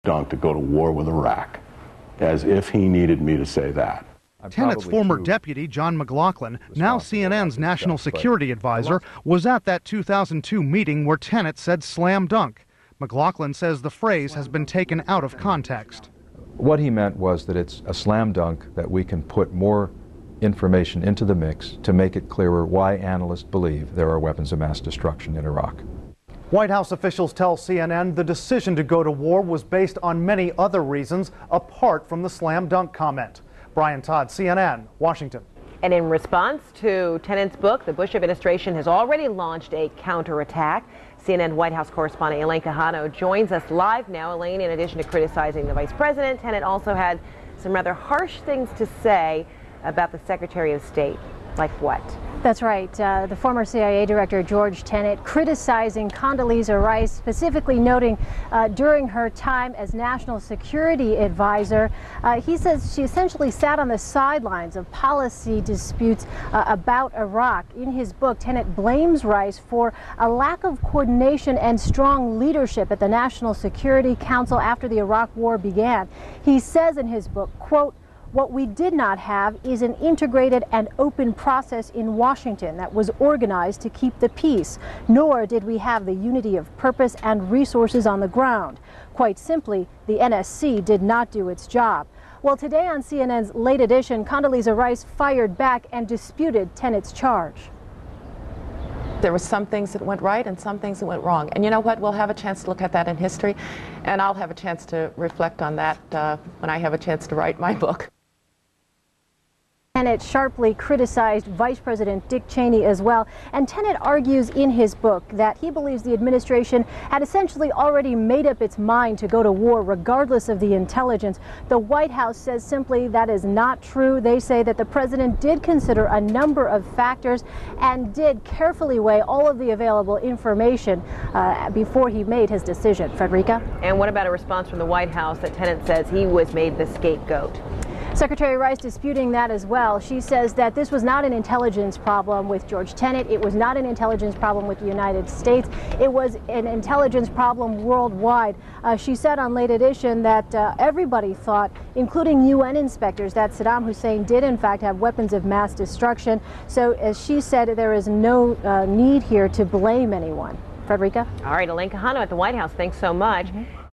dunk to go to war with Iraq, as if he needed me to say that. Tenet's former deputy, John McLaughlin, now CNN's national security advisor, was at that 2002 meeting where Tenet said slam dunk. McLaughlin says the phrase has been taken out of context. What he meant was that it's a slam dunk that we can put more information into the mix to make it clearer why analysts believe there are weapons of mass destruction in Iraq. White House officials tell CNN the decision to go to war was based on many other reasons apart from the slam dunk comment. Brian Todd, CNN, Washington. And in response to Tenet's book, the Bush administration has already launched a counterattack. CNN White House correspondent Elaine Quijano joins us live now. Elaine, in addition to criticizing the vice president, Tenet also had some rather harsh things to say about the Secretary of State. Like what? That's right. The former CIA director George Tenet criticizing Condoleezza Rice, specifically noting during her time as national security advisor, he says she essentially sat on the sidelines of policy disputes about Iraq. In his book, Tenet blames Rice for a lack of coordination and strong leadership at the National Security Council after the Iraq War began. He says in his book, quote, "What we did not have is an integrated and open process in Washington that was organized to keep the peace, nor did we have the unity of purpose and resources on the ground. Quite simply, the NSC did not do its job." Well, today on CNN's Late Edition, Condoleezza Rice fired back and disputed Tenet's charge. There were some things that went right and some things that went wrong. And you know what? We'll have a chance to look at that in history, and I'll have a chance to reflect on that when I have a chance to write my book. Tenet sharply criticized Vice President Dick Cheney as well, and Tenet argues in his book that he believes the administration had essentially already made up its mind to go to war regardless of the intelligence. The White House says simply that is not true. They say that the president did consider a number of factors and did carefully weigh all of the available information before he made his decision. Frederica? And what about a response from the White House that Tenet says he was made the scapegoat? Secretary Rice disputing that as well. She says that this was not an intelligence problem with George Tenet. It was not an intelligence problem with the United States. It was an intelligence problem worldwide. She said on Late Edition that everybody thought, including UN inspectors, that Saddam Hussein did in fact have weapons of mass destruction. So as she said, there is no need here to blame anyone. Frederica? All right, Elaine Quijano at the White House, thanks so much.